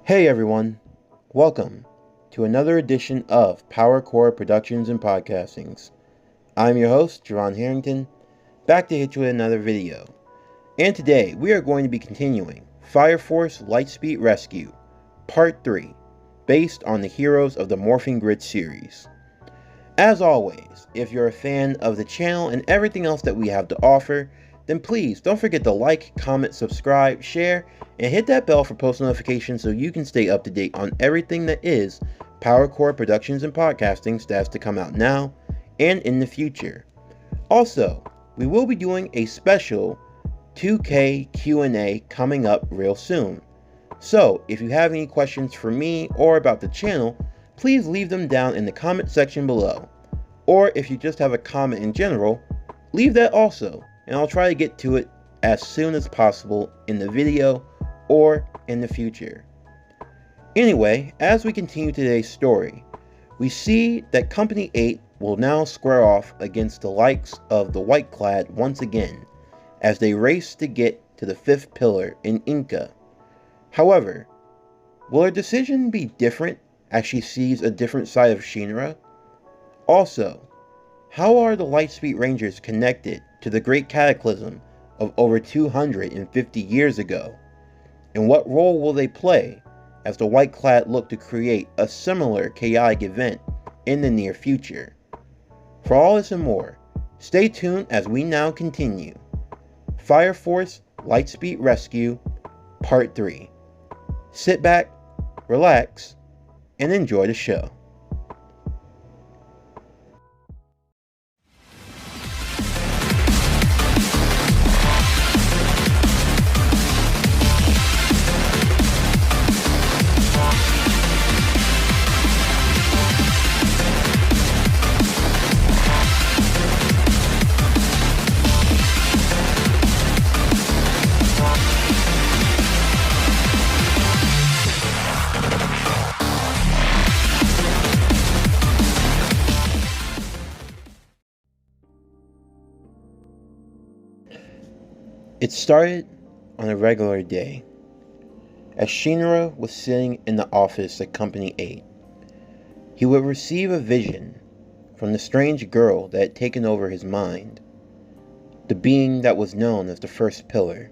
Hey everyone, welcome to another edition of Power Core Productions and Podcastings. I'm your host, Charon Harrington, back to hit you with another video. And today we are going to be continuing Fire Force LIghtSpeed Rescue, Part 3, based on the Heroes of the Morphing Grid series. As always, if you're a fan of the channel and everything else that we have to offer, then please don't forget to like, comment, subscribe, share, and hit that bell for post notifications so you can stay up to date on everything that is Power Core Productions and Podcasting that's to come out now and in the future. Also, we will be doing a special 2K Q&A coming up real soon. So, if you have any questions for me or about the channel, please leave them down in the comment section below. Or if you just have a comment in general, leave that also, and I'll try to get to it as soon as possible in the video or in the future. Anyway, as we continue today's story, we see that Company 8 will now square off against the likes of the White Clad once again, as they race to get to the 5th pillar in Inca. However, will her decision be different as she sees a different side of Shinra? Also, how are the LIghtSpeed Rangers connected to the Great Cataclysm of over 250 years ago? And what role will they play as the White Clad look to create a similar chaotic event in the near future? For all this and more, stay tuned as we now continue Fire Force LIghtSpeed Rescue Part 3. Sit back, relax, and enjoy the show. It started on a regular day, as Shinra was sitting in the office at Company 8. He would receive a vision from the strange girl that had taken over his mind, the being that was known as the 1st pillar,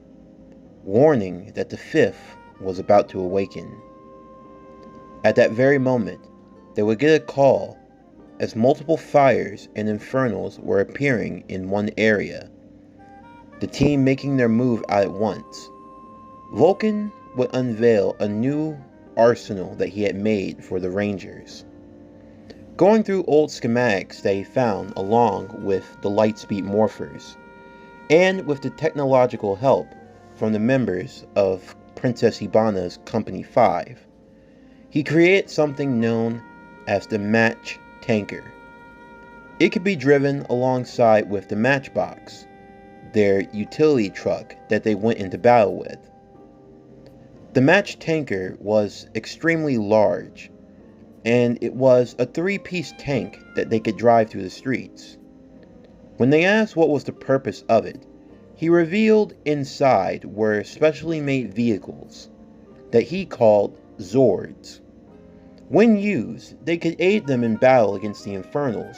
warning that the 5th was about to awaken. At that very moment, they would get a call as multiple fires and infernals were appearing in one area, the team making their move out at once. Vulcan would unveil a new arsenal that he had made for the Rangers. Going through old schematics that he found along with the LIghtSpeed morphers, and with the technological help from the members of Princess Hibana's Company 5, he created something known as the Match Tanker. It could be driven alongside with the Matchbox, their utility truck that they went into battle with. The Match Tanker was extremely large, and it was a 3-piece tank that they could drive through the streets. When they asked what was the purpose of it, he revealed inside were specially made vehicles that he called Zords. When used, they could aid them in battle against the Infernals,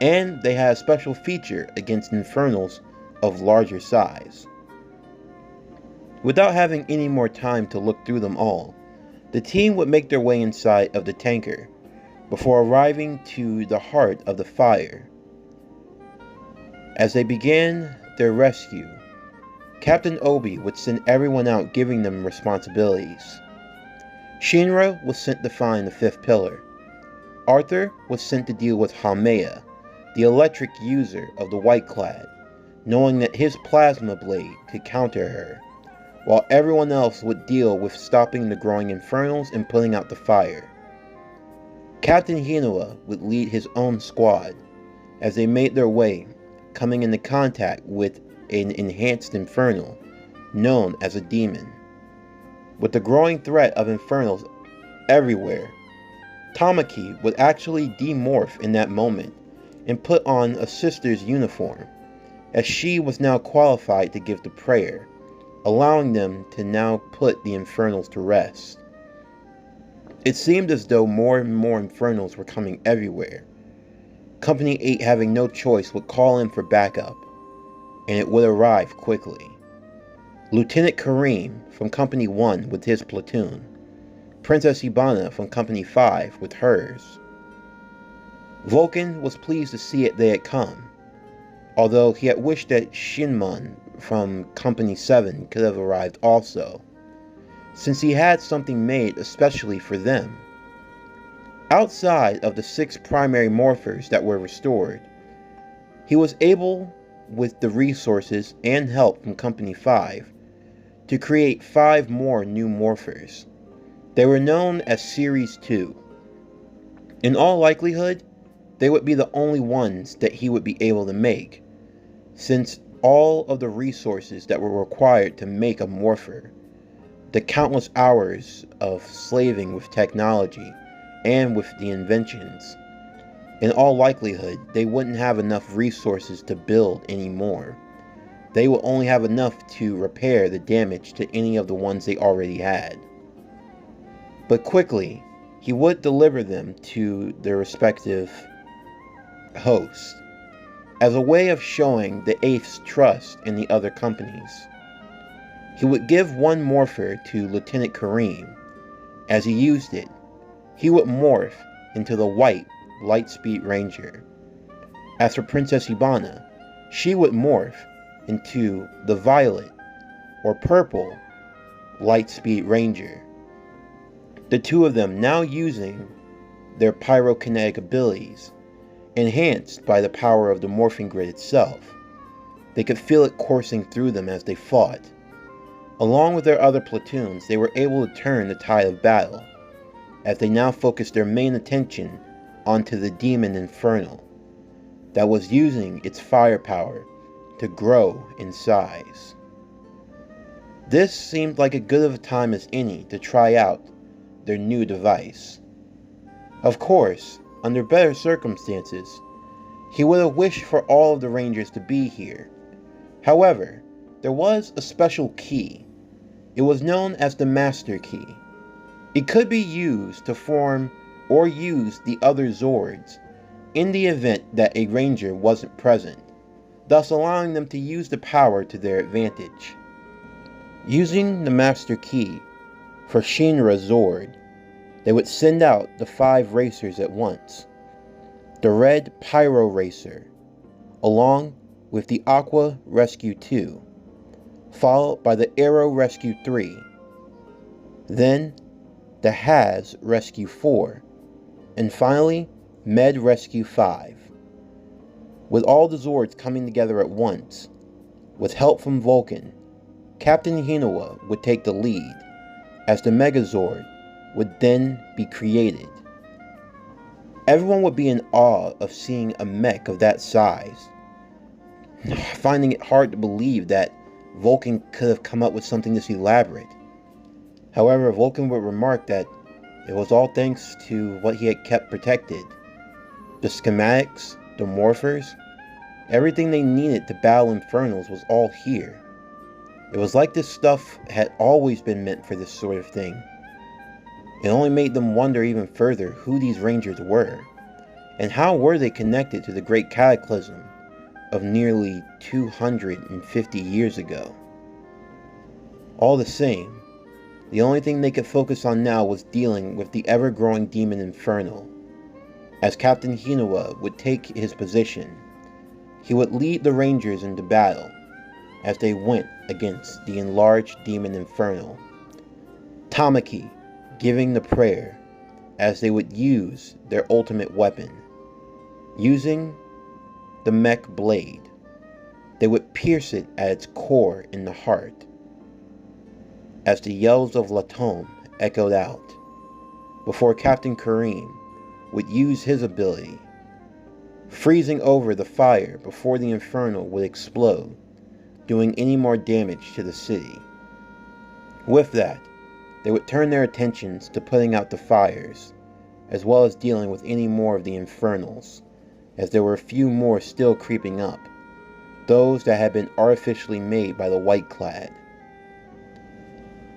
and they had a special feature against Infernals of larger size. Without having any more time to look through them all, the team would make their way inside of the tanker before arriving to the heart of the fire. As they began their rescue, Captain Obi would send everyone out, giving them responsibilities. Shinra was sent to find the 5th pillar. Arthur was sent to deal with Haumea, the electric user of the White Clad, knowing that his plasma blade could counter her, while everyone else would deal with stopping the growing infernals and putting out the fire. Captain Hinoa would lead his own squad as they made their way, coming into contact with an enhanced infernal known as a demon. With the growing threat of infernals everywhere, Tamaki would actually demorph in that moment and put on a sister's uniform, as she was now qualified to give the prayer, allowing them to now put the infernals to rest. It seemed as though more and more infernals were coming everywhere. Company 8, having no choice, would call in for backup, and it would arrive quickly. Lieutenant Kareem from Company 1 with his platoon, Princess Ibana from Company 5 with hers. Vulcan was pleased to see they had come, although he had wished that Shinmun from Company 7 could have arrived also, since he had something made especially for them. Outside of the 6 primary morphers that were restored, he was able, with the resources and help from Company 5, to create 5 more new morphers. They were known as Series 2. In all likelihood, they would be the only ones that he would be able to make, since all of the resources that were required to make a morpher, the countless hours of slaving with technology and with the inventions, in all likelihood, they wouldn't have enough resources to build any more. They would only have enough to repair the damage to any of the ones they already had. But quickly, he would deliver them to their respective hosts, as a way of showing the 8th's trust in the other companies. He would give one morpher to Lieutenant Kareem. As he used it, he would morph into the white LIghtSpeed Ranger. As for Princess Ibana, she would morph into the violet or purple LIghtSpeed Ranger. The two of them now using their pyrokinetic abilities, enhanced by the power of the morphing grid itself. They could feel it coursing through them as they fought. Along with their other platoons, they were able to turn the tide of battle, as they now focused their main attention onto the demon Infernal, that was using its firepower to grow in size. This seemed like as good of a time as any to try out their new device. Of course, under better circumstances, he would have wished for all of the Rangers to be here. However, there was a special key. It was known as the Master Key. It could be used to form or use the other Zords in the event that a Ranger wasn't present, thus allowing them to use the power to their advantage. Using the Master Key for Shinra Zord, they would send out the 5 racers at once. The Red Pyro Racer, along with the Aqua Rescue 2, followed by the Aero Rescue 3, then the Haz Rescue 4, and finally Med Rescue 5. With all the Zords coming together at once, with help from Vulcan, Captain Hinawa would take the lead, as the megazord would then be created. Everyone would be in awe of seeing a mech of that size, finding it hard to believe that Vulcan could have come up with something this elaborate. However, Vulcan would remark that it was all thanks to what he had kept protected. The schematics, the morphers, everything they needed to battle Infernals was all here. It was like this stuff had always been meant for this sort of thing. It only made them wonder even further who these Rangers were, and how were they connected to the Great Cataclysm of nearly 250 years ago. All the same, the only thing they could focus on now was dealing with the ever-growing demon Infernal. As Captain Hinawa would take his position, he would lead the Rangers into battle as they went against the enlarged demon Infernal. Tamaki giving the prayer as they would use their ultimate weapon. Using the mech blade, they would pierce it at its core in the heart, as the yells of Latom echoed out, before Captain Kareem would use his ability, freezing over the fire before the Infernal would explode, doing any more damage to the city. With that, they would turn their attentions to putting out the fires, as well as dealing with any more of the Infernals, as there were a few more still creeping up, those that had been artificially made by the White Clad.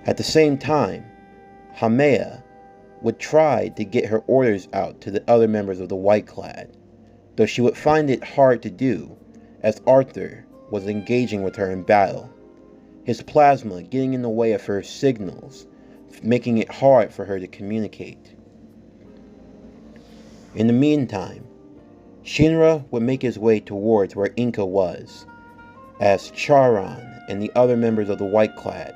At the same time, Hamea would try to get her orders out to the other members of the White Clad, though she would find it hard to do as Arthur was engaging with her in battle, his plasma getting in the way of her signals, making it hard for her to communicate. In the meantime, Shinra would make his way towards where Inca was, as Charon and the other members of the White Clad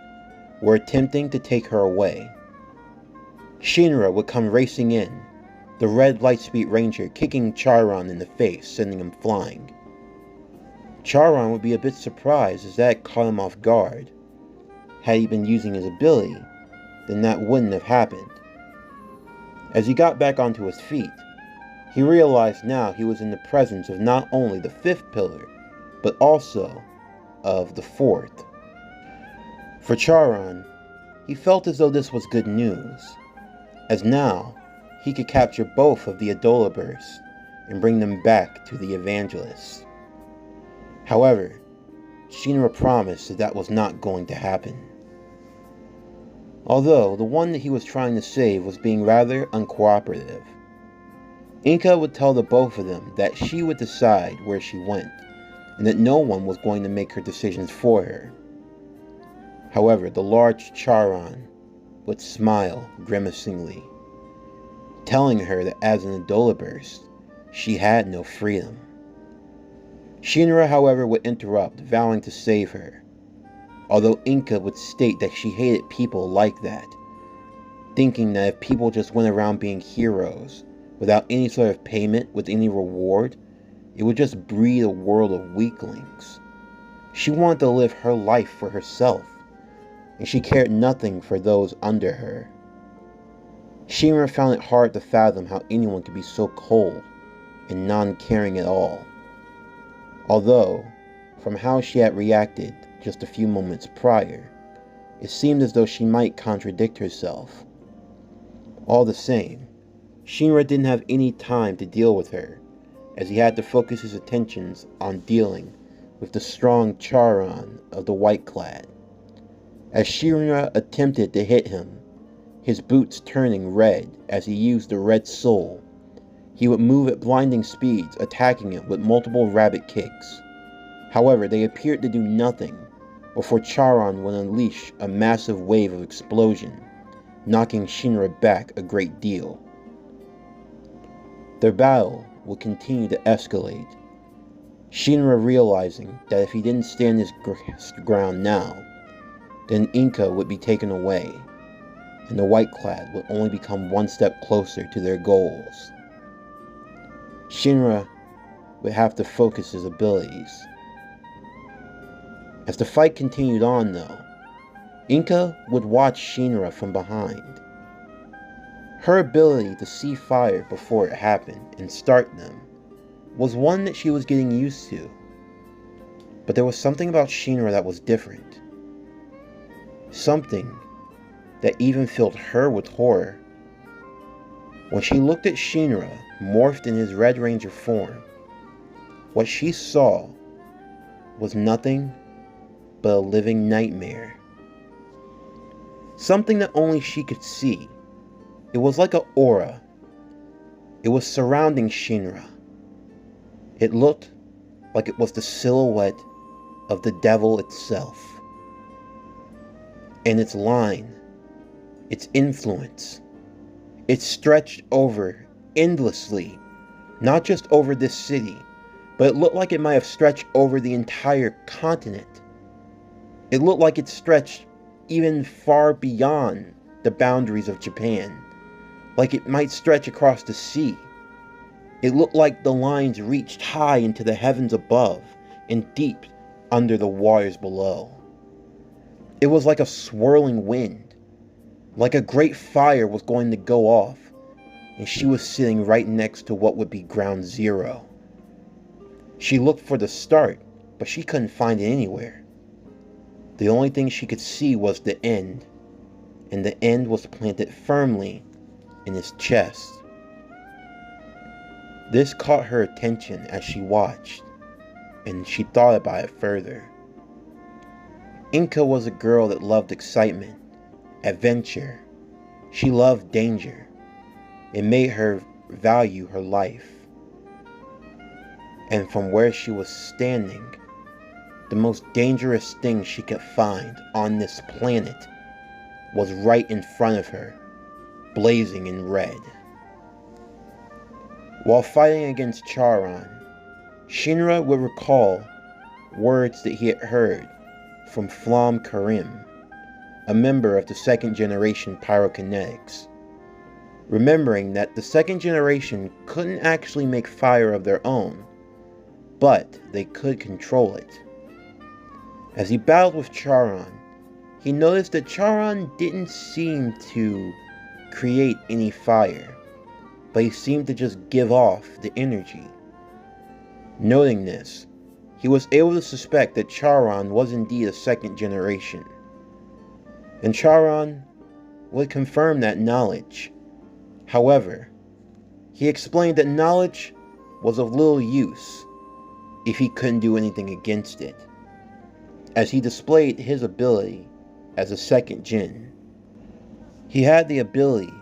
were attempting to take her away. Shinra would come racing in, the red LIghtSpeed Ranger kicking Charon in the face, sending him flying. Charon would be a bit surprised as that caught him off guard. Had he been using his ability, then that wouldn't have happened. As he got back onto his feet, he realized now he was in the presence of not only the fifth pillar, but also of the fourth. For Charon, he felt as though this was good news, as now he could capture both of the Adola bursts and bring them back to the evangelists. However, Shinra promised that was not going to happen. Although the one that he was trying to save was being rather uncooperative, Inca would tell the both of them that she would decide where she went, and that no one was going to make her decisions for her. However, the large Charon would smile grimacingly, telling her that as an Adola burst, she had no freedom. Shinra, however, would interrupt, vowing to save her, although Inca would state that she hated people like that, thinking that if people just went around being heroes without any sort of payment, with any reward, it would just breed a world of weaklings. She wanted to live her life for herself, and she cared nothing for those under her. Shinra found it hard to fathom how anyone could be so cold and non-caring at all. Although, from how she had reacted just a few moments prior, it seemed as though she might contradict herself. All the same, Shinra didn't have any time to deal with her, as he had to focus his attentions on dealing with the strong Charon of the White Clad. As Shinra attempted to hit him, his boots turning red as he used the red soul, he would move at blinding speeds, attacking it with multiple rabbit kicks. However, they appeared to do nothing before Charon would unleash a massive wave of explosion, knocking Shinra back a great deal. Their battle would continue to escalate, Shinra realizing that if he didn't stand his ground now, then Inca would be taken away, and the White Clad would only become one step closer to their goals. Shinra would have to focus his abilities. As the fight continued on though, Inca would watch Shinra from behind. Her ability to see fire before it happened and start them was one that she was getting used to. But there was something about Shinra that was different. Something that even filled her with horror. When she looked at Shinra, morphed in his Red Ranger form, what she saw was nothing but a living nightmare. Something that only she could see. It was like an aura. It was surrounding Shinra. It looked like it was the silhouette of the devil itself. And its line, its influence, it stretched over endlessly, not just over this city, but it looked like it might have stretched over the entire continent. It looked like it stretched even far beyond the boundaries of Japan, like it might stretch across the sea. It looked like the lines reached high into the heavens above and deep under the waters below. It was like a swirling wind, like a great fire was going to go off, and she was sitting right next to what would be ground zero. She looked for the start, but she couldn't find it anywhere. The only thing she could see was the end, and the end was planted firmly in his chest. This caught her attention as she watched, and she thought about it further. Inca was a girl that loved excitement, adventure. She loved danger. It made her value her life. And from where she was standing, the most dangerous thing she could find on this planet was right in front of her, blazing in red. While fighting against Charon, Shinra would recall words that he had heard from Flam Karim, a member of the second generation pyrokinetics, remembering that the second generation couldn't actually make fire of their own, but they could control it. As he battled with Charon, he noticed that Charon didn't seem to create any fire, but he seemed to just give off the energy. Noting this, he was able to suspect that Charon was indeed a second generation, and Charon would confirm that knowledge. However, he explained that knowledge was of little use if he couldn't do anything against it, as he displayed his ability as a second gen. He had the ability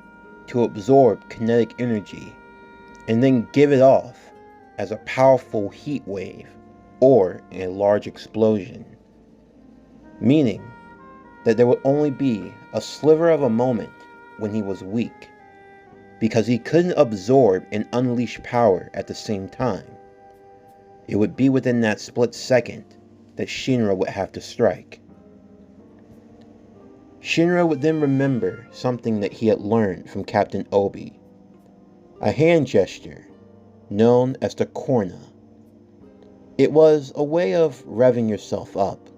to absorb kinetic energy and then give it off as a powerful heat wave or a large explosion, meaning that there would only be a sliver of a moment when he was weak, because he couldn't absorb and unleash power at the same time. It would be within that split second that Shinra would have to strike. Shinra would then remember something that he had learned from Captain Obi, a hand gesture known as the Korna. It was a way of revving yourself up,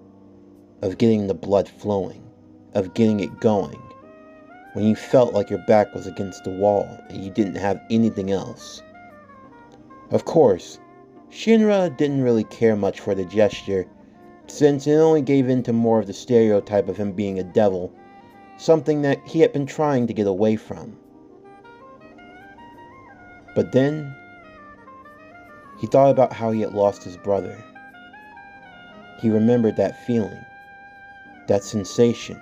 of getting the blood flowing, of getting it going, when you felt like your back was against the wall and you didn't have anything else. Of course, Shinra didn't really care much for the gesture, since it only gave in to more of the stereotype of him being a devil, something that he had been trying to get away from. But then, he thought about how he had lost his brother. He remembered that feeling, that sensation,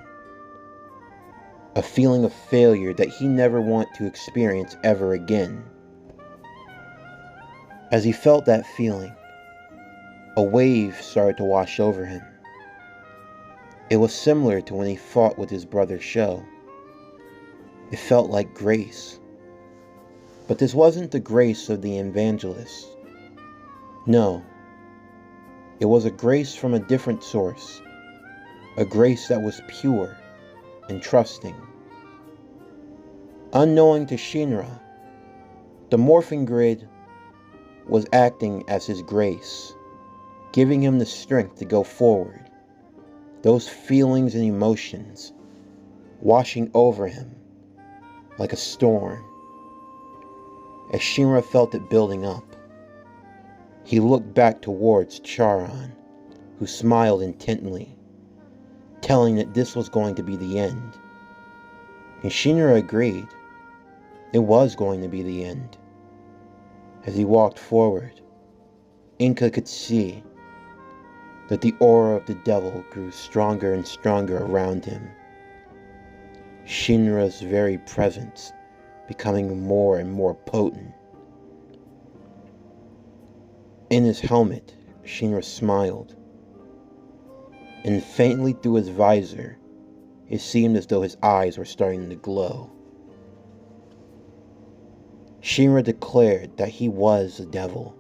a feeling of failure that he never wanted to experience ever again. As he felt that feeling, a wave started to wash over him. It was similar to when he fought with his brother Sho. It felt like grace. But this wasn't the grace of the evangelist. No, it was a grace from a different source, a grace that was pure and trusting. Unknowing to Shinra, the morphing grid was acting as his grace, giving him the strength to go forward, those feelings and emotions washing over him like a storm. As Shinra felt it building up, he looked back towards Charon, who smiled intently, telling that this was going to be the end. And Shinra agreed. It was going to be the end. As he walked forward, Inca could see that the aura of the devil grew stronger and stronger around him, Shinra's very presence becoming more and more potent. In his helmet, Shinra smiled, and faintly through his visor, it seemed as though his eyes were starting to glow. Shinra declared that he was a devil,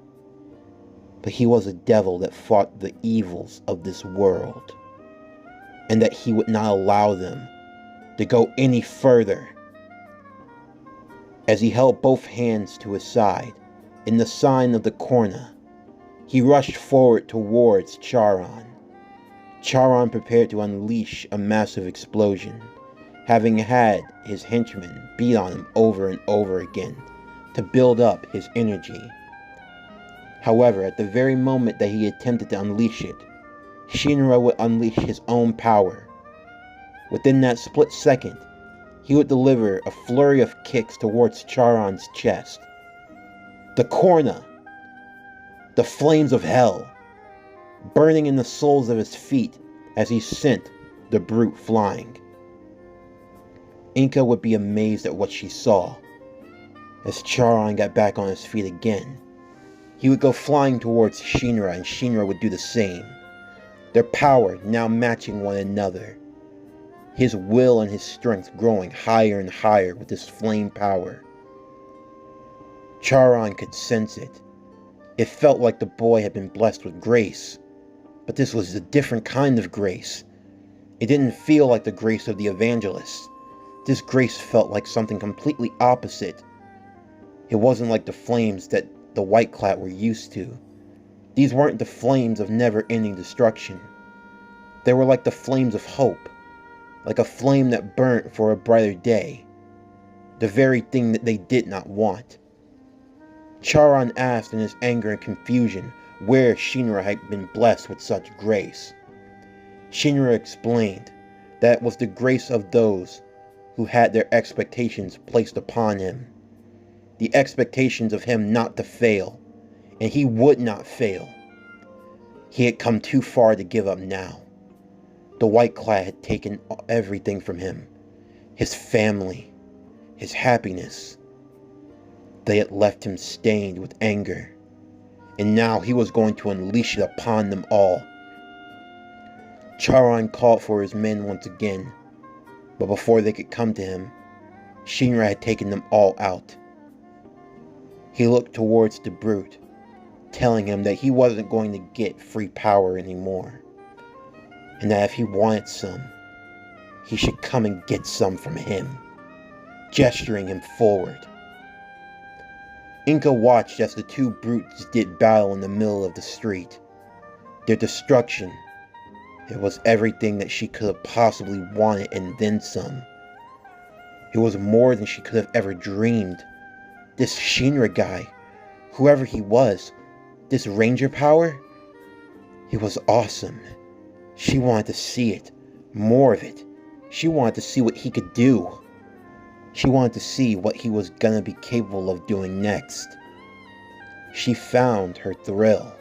but he was a devil that fought the evils of this world, and that he would not allow them to go any further. As he held both hands to his side, in the sign of the Korna, he rushed forward towards Charon. Charon prepared to unleash a massive explosion, having had his henchmen beat on him over and over again to build up his energy. However, at the very moment that he attempted to unleash it, Shinra would unleash his own power. Within that split second, he would deliver a flurry of kicks towards Charon's chest. The Korna, the flames of hell, burning in the soles of his feet as he sent the brute flying. Inca would be amazed at what she saw. As Charon got back on his feet again, he would go flying towards Shinra, and Shinra would do the same, their power now matching one another, his will and his strength growing higher and higher with this flame power. Charon could sense it. It felt like the boy had been blessed with grace, but this was a different kind of grace. It didn't feel like the grace of the evangelist. This grace felt like something completely opposite. It wasn't like the flames that the white-clad were used to. These weren't the flames of never-ending destruction. They were like the flames of hope, like a flame that burnt for a brighter day, the very thing that they did not want. Charon asked in his anger and confusion where Shinra had been blessed with such grace. Shinra explained that it was the grace of those who had their expectations placed upon him. The expectations of him not to fail, and he would not fail. He had come too far to give up now. The white-clad had taken everything from him, his family, his happiness. They had left him stained with anger, and now he was going to unleash it upon them all. Charon called for his men once again, but before they could come to him, Shinra had taken them all out. He looked towards the brute, telling him that he wasn't going to get free power anymore, and that if he wanted some, he should come and get some from him, gesturing him forward. Inca watched as the two brutes did battle in the middle of the street. Their destruction, it was everything that she could have possibly wanted and then some. It was more than she could have ever dreamed. This Shinra guy, whoever he was, this ranger power, it was awesome. She wanted to see it, more of it. She wanted to see what he could do. She wanted to see what he was gonna be capable of doing next. She found her thrill.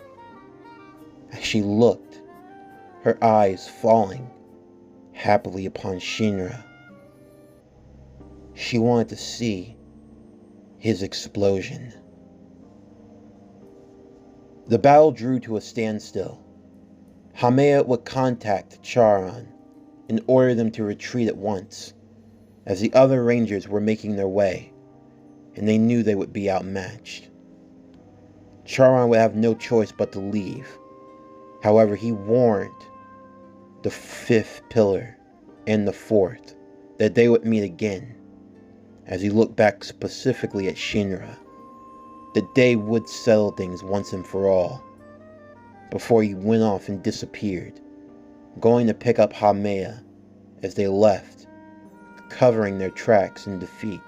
As she looked, her eyes falling happily upon Shinra. She wanted to see his explosion. The battle drew to a standstill. Haumea would contact Charon and order them to retreat at once, as the other rangers were making their way, and they knew they would be outmatched. Charon would have no choice but to leave. However, he warned the fifth pillar and the fourth that they would meet again, as he looked back specifically at Shinra, that they would settle things once and for all, before he went off and disappeared, going to pick up Haumea as they left, covering their tracks in defeat.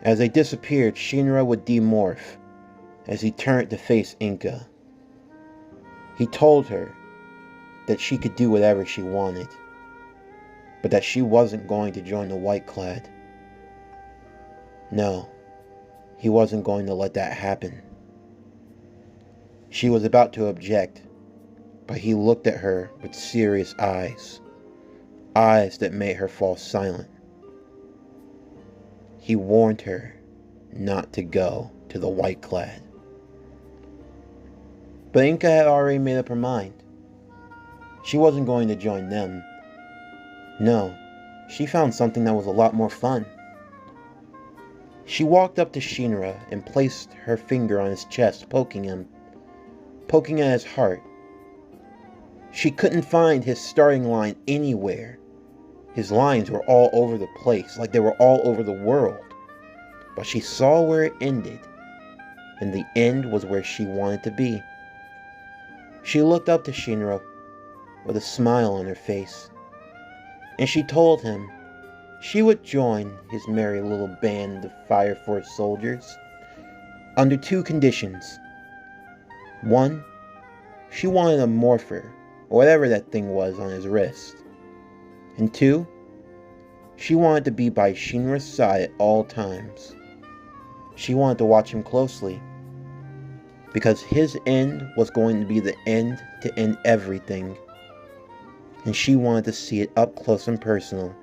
As they disappeared, Shinra would demorph as he turned to face Inca. He told her that she could do whatever she wanted, but that she wasn't going to join the white-clad. No, he wasn't going to let that happen. She was about to object, but he looked at her with serious eyes, eyes that made her fall silent. He warned her not to go to the white-clad. But Inca had already made up her mind. She wasn't going to join them. No, she found something that was a lot more fun. She walked up to Shinra and placed her finger on his chest, poking at his heart. She couldn't find his starting line anywhere. His lines were all over the place, like they were all over the world. But she saw where it ended, and the end was where she wanted to be. She looked up to Shinra with a smile on her face, and she told him she would join his merry little band of Fire Force soldiers under two conditions. One, she wanted a morpher, or whatever that thing was on his wrist. And two, she wanted to be by Shinra's side at all times. She wanted to watch him closely, because his end was going to be the end to end everything, and she wanted to see it up close and personal.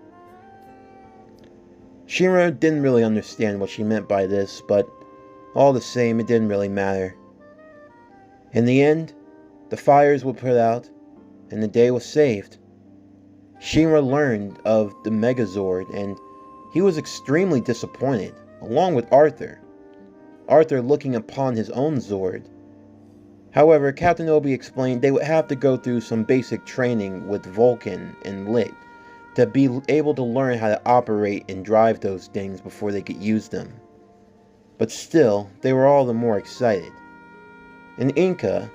Shinra didn't really understand what she meant by this, but all the same, it didn't really matter. In the end, the fires were put out, and the day was saved. Shinra learned of the megazord, and he was extremely disappointed, along with Arthur. Arthur looking upon his own Zord. However, Captain Obi explained they would have to go through some basic training with Vulcan and Lit to be able to learn how to operate and drive those things before they could use them. But still, they were all the more excited. And Inca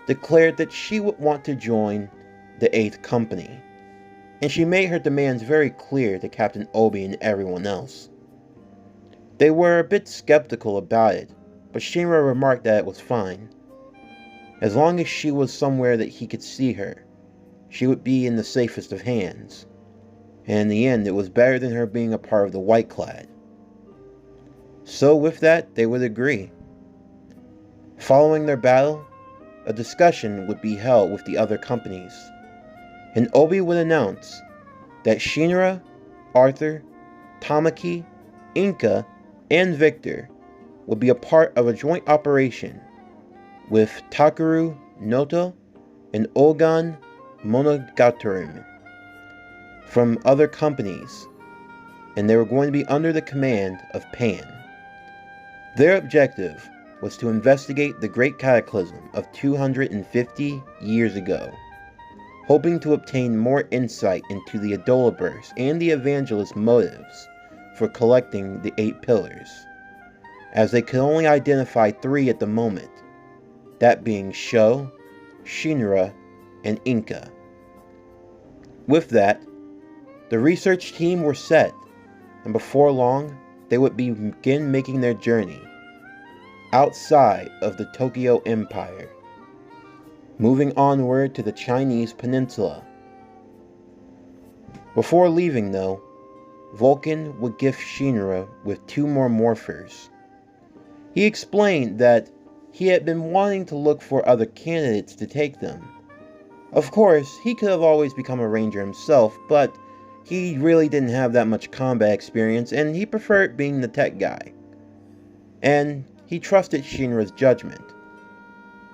declared that she would want to join the 8th Company, and she made her demands very clear to Captain Obi and everyone else. They were a bit skeptical about it, but Shinra remarked that it was fine. As long as she was somewhere that he could see her, she would be in the safest of hands, and in the end it was better than her being a part of the White Clad. So with that, they would agree. Following their battle, a discussion would be held with the other companies, and Obi would announce that Shinra, Arthur, Tamaki, Inca, and Victor would be a part of a joint operation with Takeru Noto and Ogan Monogatari from other companies, and they were going to be under the command of Pan. Their objective was to investigate the Great Cataclysm of 250 years ago, hoping to obtain more insight into the Adolaverse and the Evangelist's motives for collecting the 8 pillars, as they could only identify 3 at the moment, that being Sho, Shinra, and Inca. With that, the research team were set, and before long, they would begin making their journey outside of the Tokyo Empire, moving onward to the Chinese peninsula. Before leaving though, Vulcan would gift Shinra with 2 more morphers. He explained that he had been wanting to look for other candidates to take them. Of course, he could have always become a ranger himself, but he really didn't have that much combat experience and he preferred being the tech guy. And he trusted Shinra's judgment.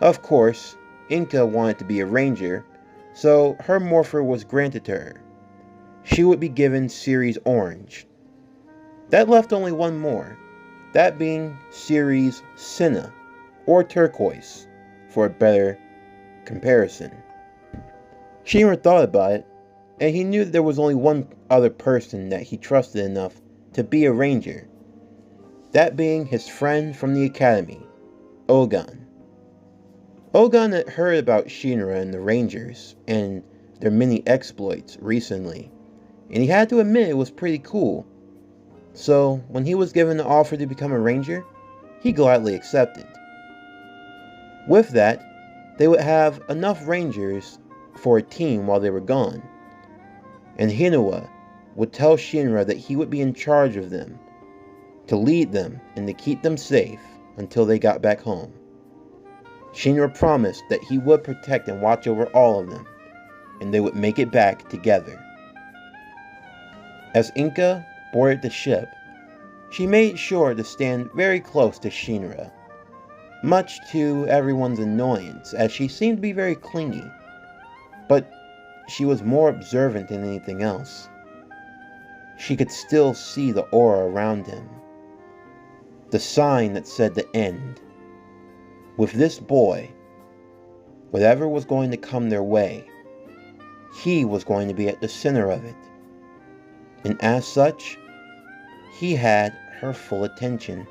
Of course, Inca wanted to be a ranger, so her morpher was granted to her. She would be given Series Orange. That left only one more, that being Series Senna, or Turquoise, for a better comparison. Shinra thought about it, and he knew that there was only one other person that he trusted enough to be a ranger, that being his friend from the academy, Ogan. Ogan had heard about Shinra and the Rangers and their many exploits recently, and he had to admit it was pretty cool. So when he was given the offer to become a ranger, he gladly accepted. With that, they would have enough rangers for a team while they were gone, and Hinua would tell Shinra that he would be in charge of them, to lead them and to keep them safe until they got back home. Shinra promised that he would protect and watch over all of them, and they would make it back together. As Inca boarded the ship, she made sure to stand very close to Shinra, much to everyone's annoyance, as she seemed to be very clingy, but she was more observant than anything else. She could still see the aura around him, the sign that said the end. With this boy, whatever was going to come their way, he was going to be at the center of it. And as such, he had her full attention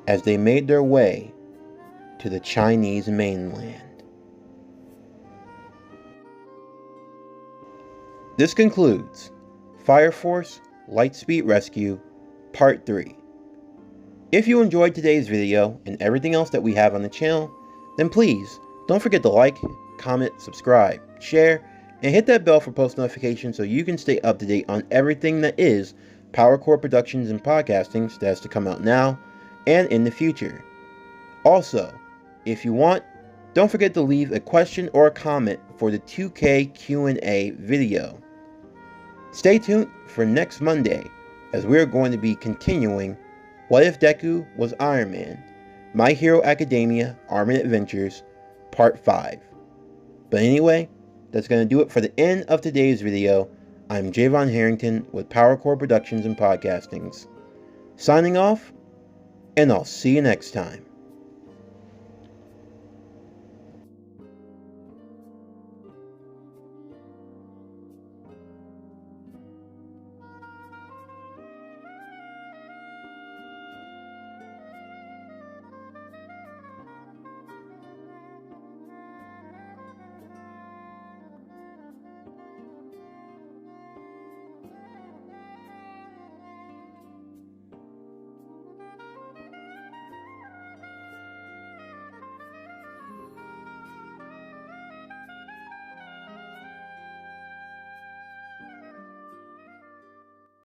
as they made their way to the Chinese mainland. This concludes Fire Force LIGHTSpeed Rescue Part 3. If you enjoyed today's video and everything else that we have on the channel, then please don't forget to like, comment, subscribe, share, and hit that bell for post notifications so you can stay up to date on everything that is Power Core Productions and Podcasting that has to come out now and in the future. Also, if you want, don't forget to leave a question or a comment for the 2K Q&A video. Stay tuned for next Monday, as we're going to be continuing What If Deku Was Iron Man? My Hero Academia Armored Adventures Part 5. But anyway, that's going to do it for the end of today's video. I'm Javon Harrington with PowerCore Productions and Podcastings. Signing off, and I'll see you next time.